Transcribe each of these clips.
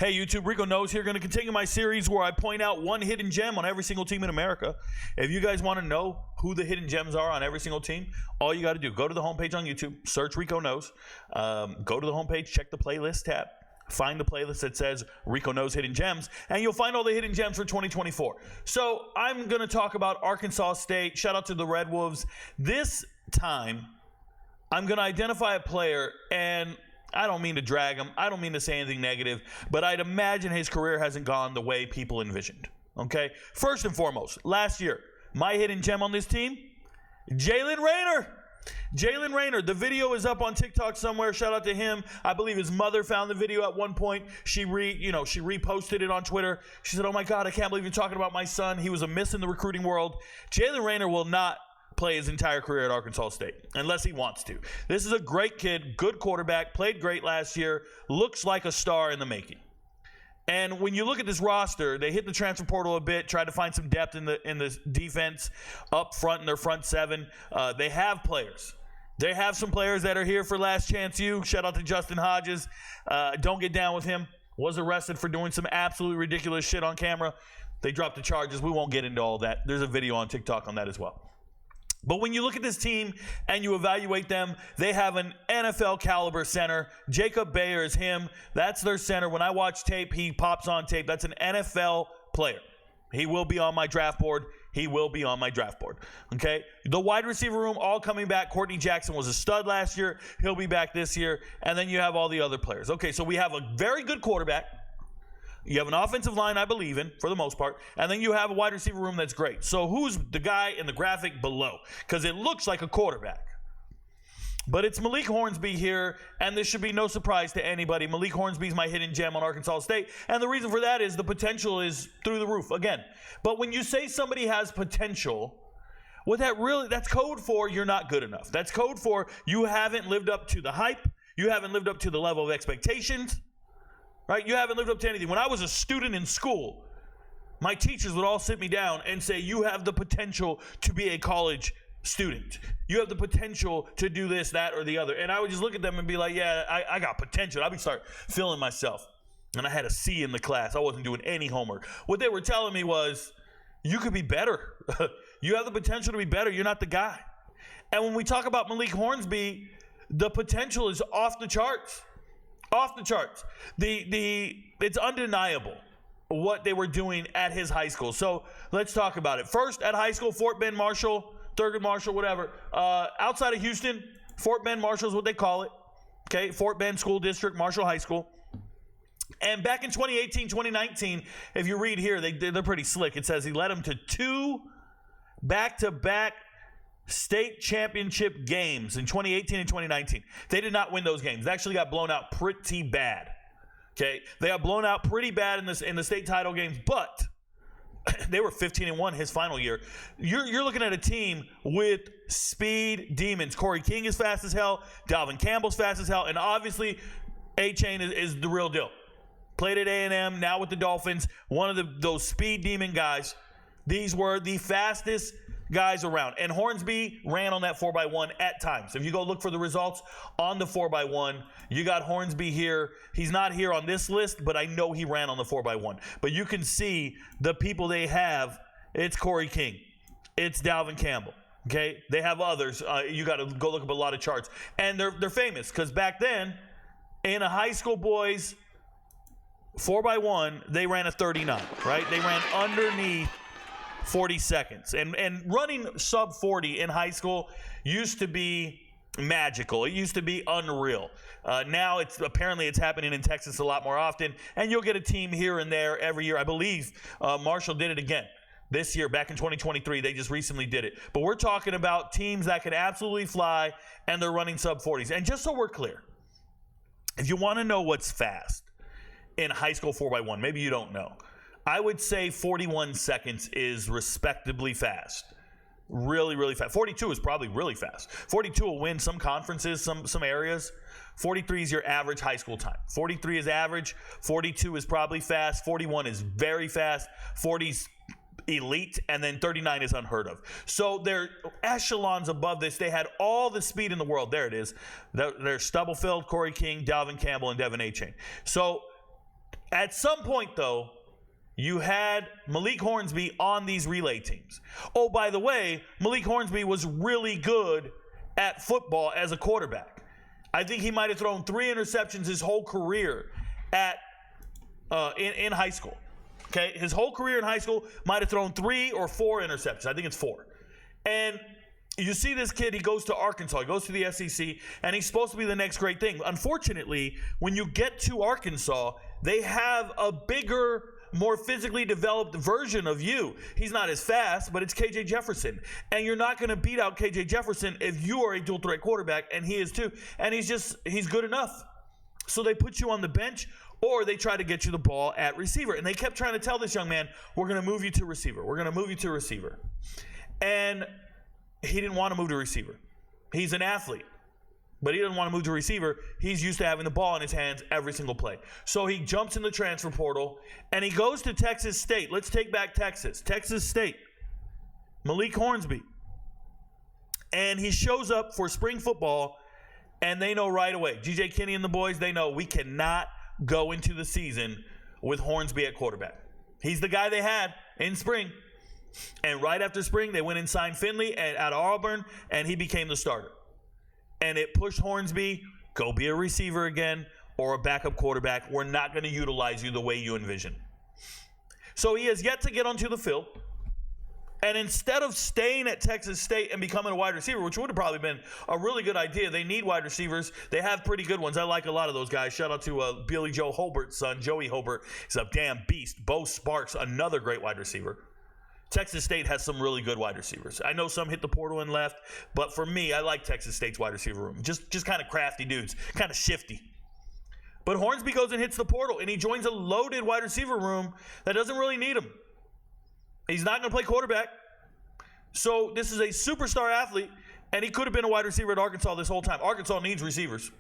Hey, YouTube, Rico Knows here. Going to continue my series where I point out one hidden gem on every single team in America. If you guys want to know who the hidden gems are on every single team, all you got to do, go to the homepage on YouTube, search Rico Knows, go to the homepage, check the playlist tab, find the playlist that says Rico Knows Hidden Gems, and you'll find all the hidden gems for 2024. So I'm going to talk about Arkansas State. Shout out to the Red Wolves. This time, I'm going to identify a player, and I don't mean to drag him. I don't mean to say anything negative, but I'd imagine his career hasn't gone the way people envisioned. Okay? First and foremost, last year, my hidden gem on this team, Jalen Raynor. Jalen Raynor, the video is up on TikTok somewhere. Shout out to him. I believe his mother found the video at one point. She reposted it on Twitter. She said, "Oh my God, I can't believe you're talking about my son. He was a miss in the recruiting world." Jalen Raynor will not play his entire career at Arkansas State unless he wants to. This is a great kid, good quarterback, played great last year, looks like a star in the making. And when you look at this roster, they hit the transfer portal a bit, tried to find some depth in the defense up front in their front seven. They have players. They have some players that are here for last chance you. Shout out to Justin Hodges. Don't get down with him. Was arrested for doing some absolutely ridiculous shit on camera. They dropped the charges. We won't get into all that. There's a video on TikTok on that as well. But when you look at this team and you evaluate them, they have an NFL caliber center. Jacob Bayer is him. That's their center. When I watch tape, he pops on tape. That's an NFL player. He will be on my draft board. He will be on my draft board. Okay? The wide receiver room, all coming back. Courtney Jackson was a stud last year. He'll be back this year. And then you have all the other players. Okay, so we have a very good quarterback. You have an offensive line I believe in, for the most part, and then you have a wide receiver room that's great. So who's the guy in the graphic below? Because it looks like a quarterback. But it's Malik Hornsby here, and this should be no surprise to anybody. Malik Hornsby is my hidden gem on Arkansas State, and the reason for that is the potential is through the roof, again. But when you say somebody has potential, that's code for you're not good enough. That's code for you haven't lived up to the hype. You haven't lived up to the level of expectations. Right? You haven't lived up to anything. When I was a student in school, my teachers would all sit me down and say, "You have the potential to be a college student. You have the potential to do this, that, or the other." And I would just look at them and be like, "Yeah, I got potential." I'd start feeling myself. And I had a C in the class. I wasn't doing any homework. What they were telling me was, "You could be better. You have the potential to be better. You're not the guy." And when we talk about Malik Hornsby, the potential is off the charts. Off the charts. It's undeniable what they were doing at his high school. So let's talk about it. First, at high school, Fort Bend Marshall, Thurgood Marshall, whatever. Outside of Houston, Fort Bend Marshall is what they call it. Okay, Fort Bend School District, Marshall High School. And back in 2018, 2019, if you read here, they're pretty slick. It says he led them to 2 back-to-back state championship games in 2018 and 2019. They did not win those games. They actually got blown out pretty bad. Okay, they got blown out pretty bad in the state title games, but they were 15-1 his final year. You're looking at a team with speed demons. Corey King is fast as hell. Dalvin Campbell's fast as hell, and obviously A-Chain is the real deal. Played at A&M, now with the Dolphins. One of those speed demon guys. These were the fastest guys around. And Hornsby ran on that 4x1 at times. If you go look for the results on the 4x1, you got Hornsby here. He's not here on this list, but I know he ran on the 4x1. But you can see the people they have. It's Corey King. It's Dalvin Campbell. Okay? They have others. You got to go look up a lot of charts. And they're famous because back then, in a high school boys 4x1, they ran a 39, right? They ran underneath 40 seconds. And running sub 40 in high school used to be magical. It used to be unreal. Now it's happening in Texas a lot more often, and you'll get a team here and there every year. I believe Marshall did it again this year, back in 2023. They just recently did it. But we're talking about teams that can absolutely fly, and they're running sub 40s. And just so we're clear, if you want to know what's fast in high school 4x1, maybe you don't know, I would say 41 seconds is respectably fast. Really, really fast. 42 is probably really fast. 42 will win some conferences, some areas. 43 is your average high school time. 43 is average. 42 is probably fast. 41 is very fast. 40 is elite. And then 39 is unheard of. So they're echelons above this. They had all the speed in the world. There it is. They're Stubblefield, Corey King, Dalvin Campbell, and Devin A-Chain. So At some point, though, you had Malik Hornsby on these relay teams. Oh, by the way, Malik Hornsby was really good at football as a quarterback. I think he might have thrown 3 interceptions his whole career in high school. Okay, his whole career in high school might have thrown 3 or 4 interceptions. I think it's 4. And you see this kid, he goes to Arkansas, he goes to the SEC, and he's supposed to be the next great thing. Unfortunately, when you get to Arkansas, they have a bigger, more physically developed version of you. He's not as fast, but it's KJ Jefferson. And you're not going to beat out KJ Jefferson if you are a dual threat quarterback, and he is too. And he's good enough. So they put you on the bench, or they try to get you the ball at receiver. And they kept trying to tell this young man, we're going to move you to receiver. We're going to move you to receiver. And he didn't want to move to receiver. He's an athlete, but he doesn't want to move to receiver. He's used to having the ball in his hands every single play. So he jumps in the transfer portal, and he goes to Texas State. Let's take back Texas. Texas State. Malik Hornsby. And he shows up for spring football, and they know right away. G.J. Kinney and the boys, they know we cannot go into the season with Hornsby at quarterback. He's the guy they had in spring. And right after spring, they went and signed Finley out of Auburn, and he became the starter. And it pushed Hornsby, go be a receiver again or a backup quarterback. We're not going to utilize you the way you envision. So he has yet to get onto the field. And instead of staying at Texas State and becoming a wide receiver, which would have probably been a really good idea, they need wide receivers. They have pretty good ones. I like a lot of those guys. Shout out to Billy Joe Holbert's son, Joey Holbert. He's a damn beast. Bo Sparks, another great wide receiver. Texas State has some really good wide receivers. I know some hit the portal and left, but for me, I like Texas State's wide receiver room. Just kind of crafty dudes, kind of shifty. But Hornsby goes and hits the portal, and he joins a loaded wide receiver room that doesn't really need him. He's not going to play quarterback. So this is a superstar athlete, and he could have been a wide receiver at Arkansas this whole time. Arkansas needs receivers,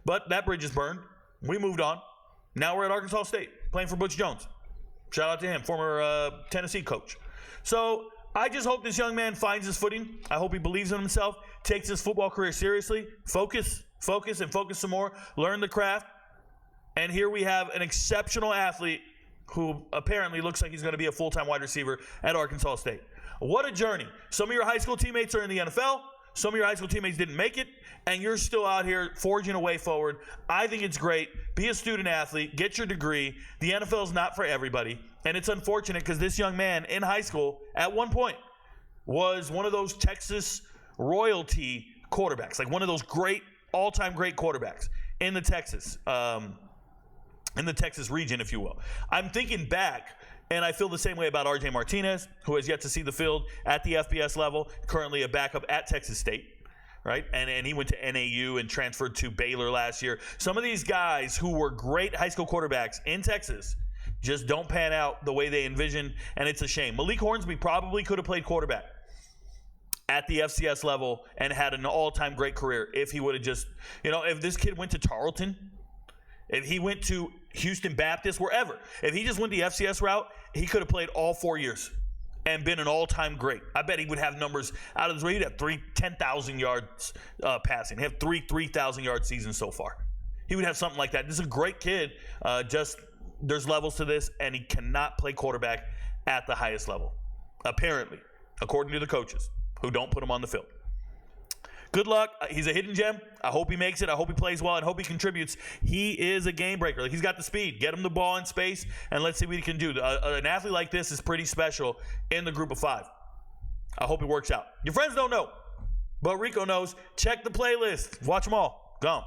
but that bridge is burned. We moved on. Now we're at Arkansas State playing for Butch Jones. Shout out to him, former Tennessee coach. So I just hope this young man finds his footing. I hope he believes in himself, takes his football career seriously, focus some more, learn the craft. And here we have an exceptional athlete who apparently looks like he's going to be a full-time wide receiver at Arkansas State. What a journey. Some of your high school teammates are in the NFL. Some of your high school teammates didn't make it, and you're still out here forging a way forward. I think it's great. Be a student athlete. Get your degree. The NFL is not for everybody, and it's unfortunate because this young man in high school at one point was one of those Texas royalty quarterbacks, like one of those great, all-time great quarterbacks in the Texas region, if you will. I'm thinking back, and I feel the same way about R.J. Martinez, who has yet to see the field at the FBS level, currently a backup at Texas State, right? And he went to NAU and transferred to Baylor last year. Some of these guys who were great high school quarterbacks in Texas just don't pan out the way they envisioned, and it's a shame. Malik Hornsby probably could have played quarterback at the FCS level and had an all-time great career if he would have just, if this kid went to Tarleton, if he went to Houston Baptist, wherever, if he just went the FCS route, he could have played all 4 years and been an all-time great. I bet he would have numbers out of his way. He'd have 10,000 yards passing. He'd have 3,000-yard seasons so far. He would have something like that. This is a great kid. There's levels to this, and he cannot play quarterback at the highest level, apparently, according to the coaches who don't put him on the field. Good luck. He's a hidden gem. I hope he makes it. I hope he plays well and hope he contributes. He is a game breaker. He's got the speed. Get him the ball in space, and let's see what he can do. An athlete like this is pretty special in the group of 5. I hope it works out. Your friends don't know, but Rico knows. Check the playlist. Watch them all. Go.